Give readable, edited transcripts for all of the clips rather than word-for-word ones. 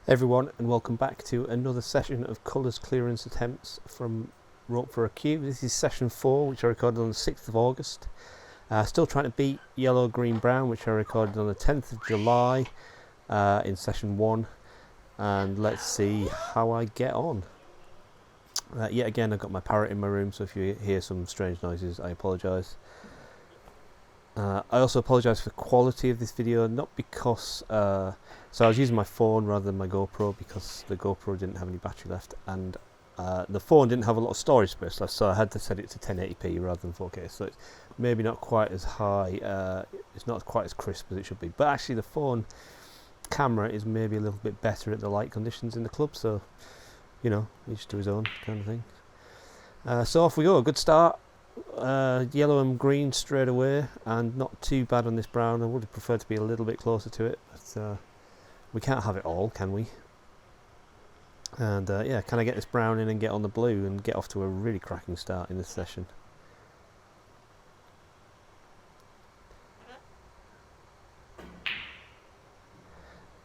Everyone, and welcome back to another session of colours clearance attempts from Rope for a Cue. This is session 4, which I recorded on the 6th of August. Still trying to beat yellow, green, brown, which I recorded on the 10th of July in session 1. And let's see how I get on. Yet again, I've got my parrot in my room, so if you hear some strange noises, I apologise. I also apologise for the quality of this video, not because... so I was using my phone rather than my GoPro because the GoPro didn't have any battery left, and the phone didn't have a lot of storage space left, so I had to set it to 1080p rather than 4K, so it's maybe not quite as high, it's not quite as crisp as it should be, but actually the phone camera is maybe a little bit better at the light conditions in the club, so, you know, each to his own kind of thing. So off we go, good start. Yellow and green straight away, and not too bad on this brown. I would have preferred to be a little bit closer to it, but we can't have it all, can we? And yeah, can I get this brown in and get on the blue and get off to a really cracking start in this session?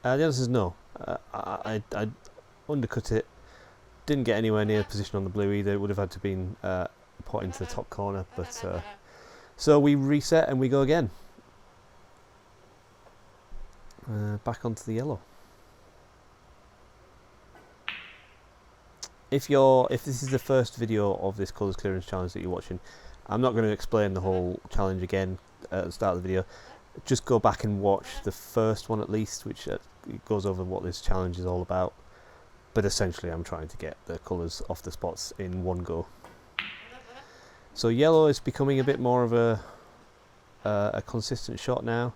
The answer is no. I undercut it, didn't get anywhere near position on the blue either. It would have had to been put into the top corner, but so we reset and we go again. Back onto the yellow. If this is the first video of this colours clearance challenge that you're watching, I'm not going to explain the whole challenge again at the start of the video. Just go back and watch the first one at least, which goes over what this challenge is all about. But essentially I'm trying to get the colours off the spots in one go. So yellow is becoming a bit more of a consistent shot now.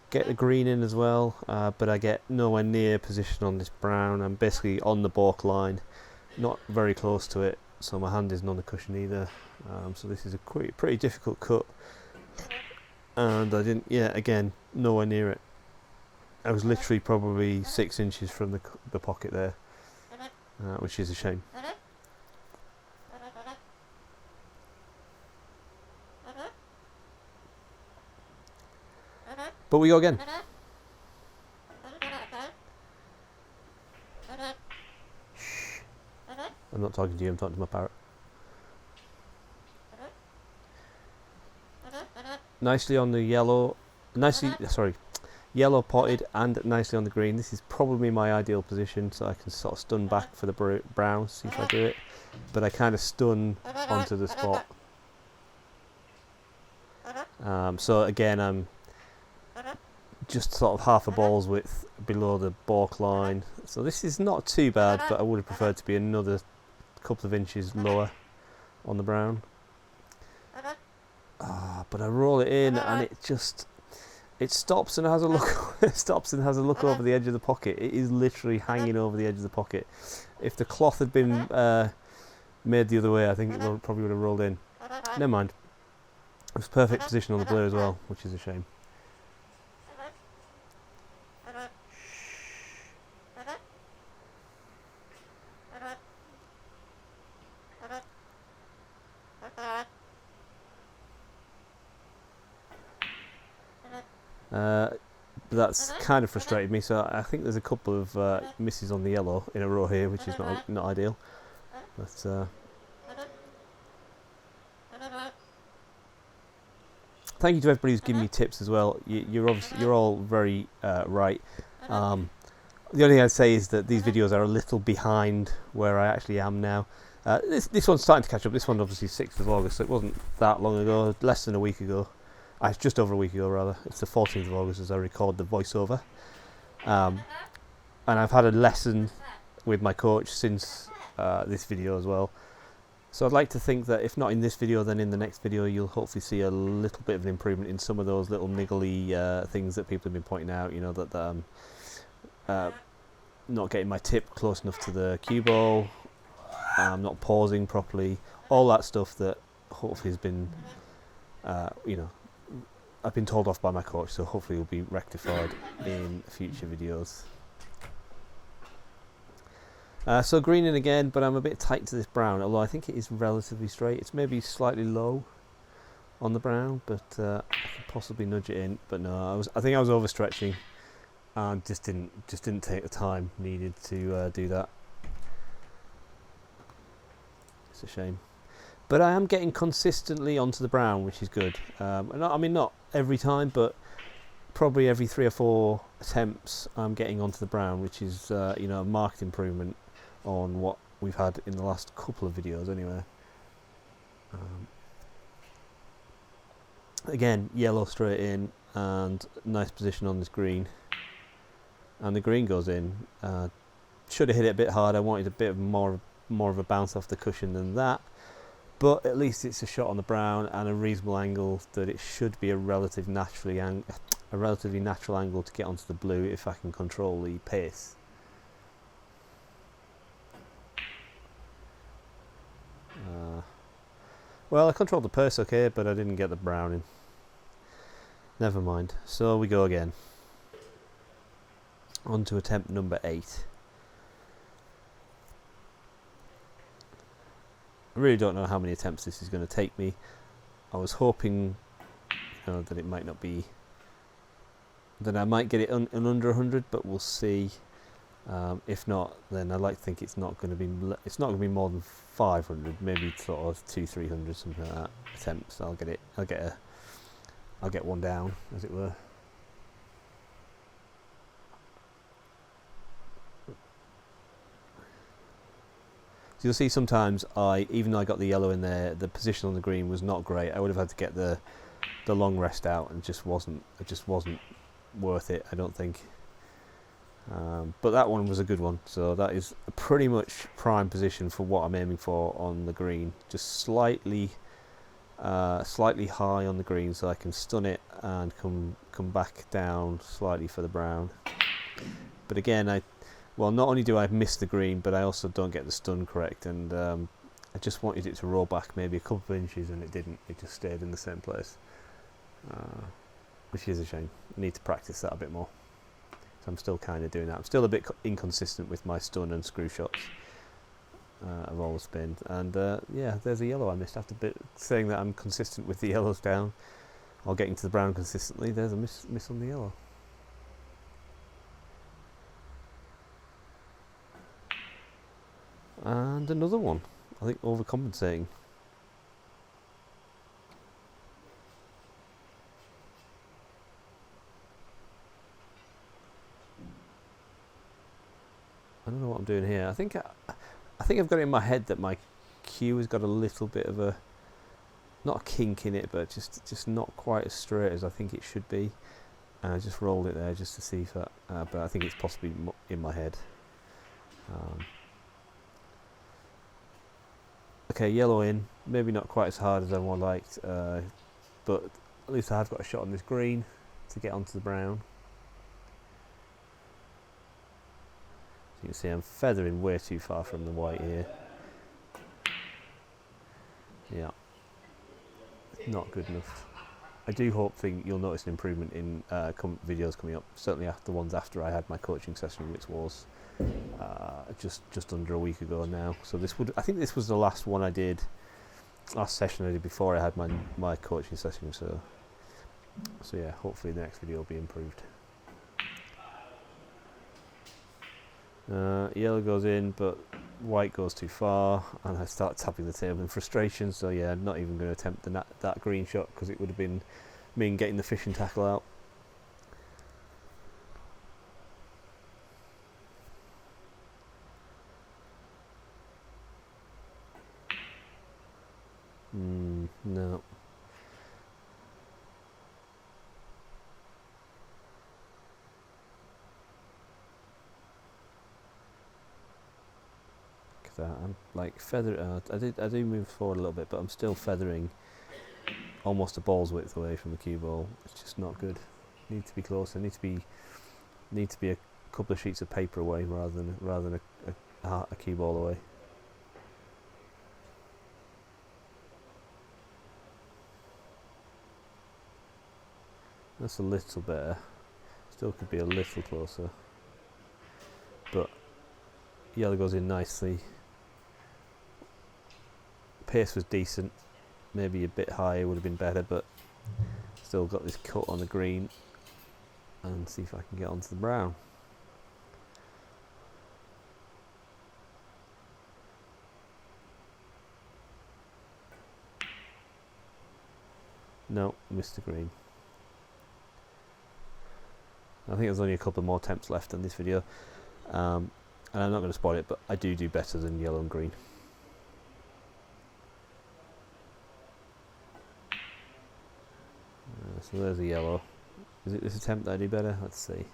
Get the green in as well, but I get nowhere near position on this brown. I'm basically on the balk line, not very close to it, so my hand isn't on the cushion either. So this is a pretty difficult cut, and I didn't. Yeah, again, nowhere near it. I was literally probably 6 inches from the pocket there, which is a shame. But we go again. Shh. I'm not talking to you, I'm talking to my parrot. Nicely on the yellow, yellow potted and nicely on the green. This is probably my ideal position, so I can sort of stun back for the brown, see if I do it. But I kind of stun onto the spot. So again, I'm just sort of half a ball's width below the balk line, so this is not too bad, but I would have preferred to be another couple of inches lower on the brown. But I roll it in and it stops and has a look. It stops and has a look over the edge of the pocket. It is literally hanging over the edge of the pocket. If the cloth had been made the other way, I think it probably would have rolled in. Never mind. It was perfect position on the blue as well, which is a shame. That's kind of frustrated me, so I think there's a couple of misses on the yellow in a row here, which is not ideal. But thank you to everybody who's given me tips as well. You're all very right. The only thing I'd say is that these videos are a little behind where I actually am now. This one's starting to catch up. This one obviously 6th of August, so it wasn't that long ago, less than a week ago. It's just over a week ago rather. It's the 14th of August as I record the voiceover. And I've had a lesson with my coach since this video as well. So I'd like to think that if not in this video, then in the next video you'll hopefully see a little bit of an improvement in some of those little niggly things that people have been pointing out. You know, that I'm not getting my tip close enough to the cue ball, I'm not pausing properly, all that stuff that hopefully has been, you know, I've been told off by my coach, so hopefully it will be rectified in future videos. So green in again, but I'm a bit tight to this brown, although I think it is relatively straight. It's maybe slightly low on the brown, but I could possibly nudge it in. But no, I think I was overstretching. and just didn't take the time needed to do that. It's a shame, but I am getting consistently onto the brown, which is good. I mean, not every time, but probably every 3 or 4 attempts I'm getting onto the brown, which is a marked improvement on what we've had in the last couple of videos anyway. Again, yellow straight in and nice position on this green, and the green goes in. Should have hit it a bit harder. I wanted a bit more of a bounce off the cushion than that, but at least it's a shot on the brown and a reasonable angle that it should be a relatively natural angle to get onto the blue if I can control the pace. Well, I controlled the pace okay, but I didn't get the brown in. Never mind. So we go again. On to attempt number 8. I really don't know how many attempts this is going to take me. I was hoping that it might not be, that I might get it under 100, but we'll see. If not, then I like to think it's not going to be more than 500, maybe sort of 200-300, something like that attempts. I'll get one down, as it were. So you'll see sometimes even though I got the yellow in there, the position on the green was not great. I would have had to get the long rest out, and it just wasn't worth it, I don't think. But that one was a good one, so that is pretty much prime position for what I'm aiming for on the green. Just slightly high on the green, so I can stun it and come back down slightly for the brown. But again, not only do I miss the green, but I also don't get the stun correct, and I just wanted it to roll back maybe a couple of inches, and it didn't. It just stayed in the same place, which is a shame. I need to practice that a bit more. So I'm still kind of doing that. I'm still a bit inconsistent with my stun and screw shots. I've always been, and yeah, there's a yellow I missed. After saying that I'm consistent with the yellows down, or getting to the brown consistently, there's a miss on the yellow. And another one. I think overcompensating. I don't know what I'm doing here. I think I've got it in my head that my cue has got a little bit of a, not a kink in it, but just not quite as straight as I think it should be. And I just rolled it there just to see if that, but I think it's possibly in my head. Okay, yellow in, maybe not quite as hard as I would liked, but at least I have got a shot on this green to get onto the brown. So you can see I'm feathering way too far from the white here. Yeah, not good enough. I do hope you'll notice an improvement in videos coming up, certainly the ones after I had my coaching session, which was just under a week ago now. So I think this was the last session I did before I had my coaching session. So yeah, hopefully the next video will be improved. Yellow goes in, but white goes too far, and I start tapping the table in frustration. So yeah, I'm not even going to attempt that green shot, because it would have been mean getting the fishing tackle out. No. I'm like feather. I do move forward a little bit, but I'm still feathering almost a ball's width away from the cue ball. It's just not good. Need to be closer. Need to be a couple of sheets of paper away rather than a cue ball away. That's a little better. Still could be a little closer, but yellow goes in nicely. Pace was decent, maybe a bit higher would have been better, but still got this cut on the green. and see if I can get onto the brown. No, missed the green. I think there's only a couple more attempts left in this video, and I'm not going to spoil it, but I do better than yellow and green. So there's a yellow. Is it this attempt that I do better? Let's see.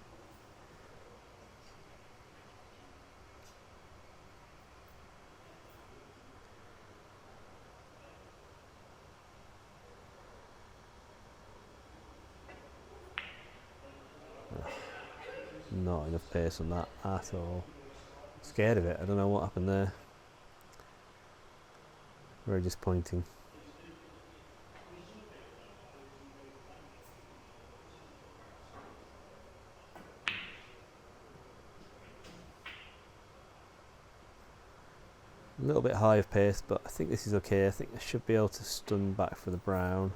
Not enough pace on that at all. Scared of it. I don't know what happened there. Very disappointing. A little bit high of pace, but I think this is okay. I think I should be able to stun back for the brown,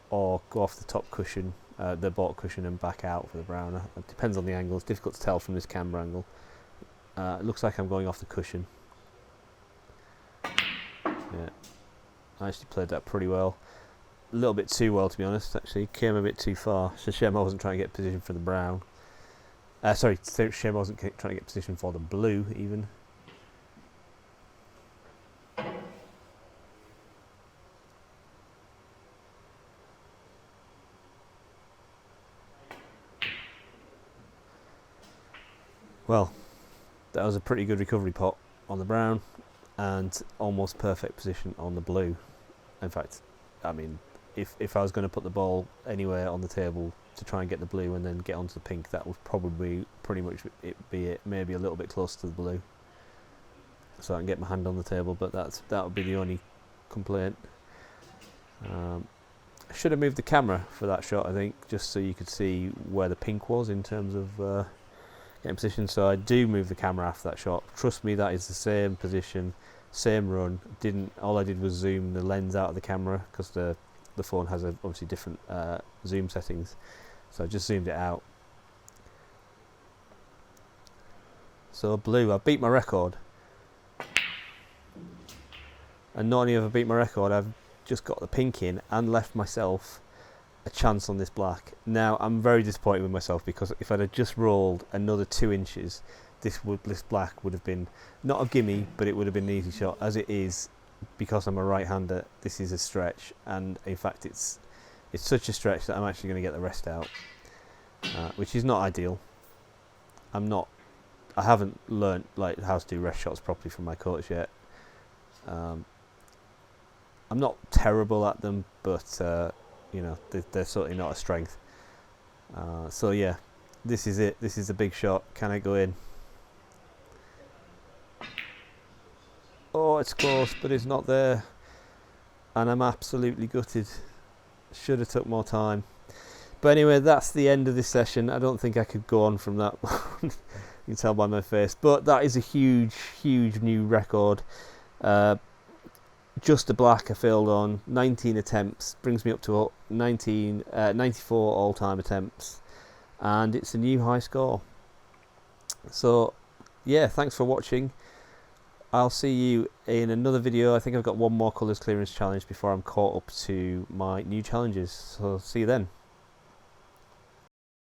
or go off the top cushion, the balk cushion, and back out for the brown. It depends on the angle. It's difficult to tell from this camera angle. It looks like I'm going off the cushion. Yeah, I actually played that pretty well. A little bit too well, to be honest. Actually, came a bit too far. It's a shame I wasn't trying to get position for the brown. Sorry, shame I wasn't trying to get position for the blue even. Well, that was a pretty good recovery pot on the brown, and almost perfect position on the blue. In fact, I mean, if I was going to put the ball anywhere on the table to try and get the blue and then get onto the pink, that would probably pretty much be it. Maybe a little bit close to the blue, so I can get my hand on the table. But that would be the only complaint. I should have moved the camera for that shot, I think, just so you could see where the pink was in terms of getting position. So I do move the camera after that shot. Trust me, that is the same position, same run. All I did was zoom the lens out of the camera, because the phone has obviously different zoom settings. So I just zoomed it out. So blue, I beat my record. And not only have I beat my record, I've just got the pink in and left myself a chance on this black. Now I'm very disappointed with myself, because if I'd have just rolled another 2 inches, this black would have been not a gimme, but it would have been an easy shot. As it is, because I'm a right-hander, this is a stretch, and in fact it's such a stretch that I'm actually going to get the rest out, which is not ideal. I haven't learnt like how to do rest shots properly from my coach yet. I'm not terrible at them, but you know, they're certainly not a strength. So yeah, this is it. This is a big shot. Can I go in? Oh, it's close, but it's not there, and I'm absolutely gutted. Should have took more time. But anyway, that's the end of this session. I don't think I could go on from that. You can tell by my face, but that is a huge new record. Just a black I failed on. 19 attempts brings me up to 94 all-time attempts, and it's a new high score. So yeah, thanks for watching. I'll see you in another video. I think I've got one more colours clearance challenge before I'm caught up to my new challenges, so see you then.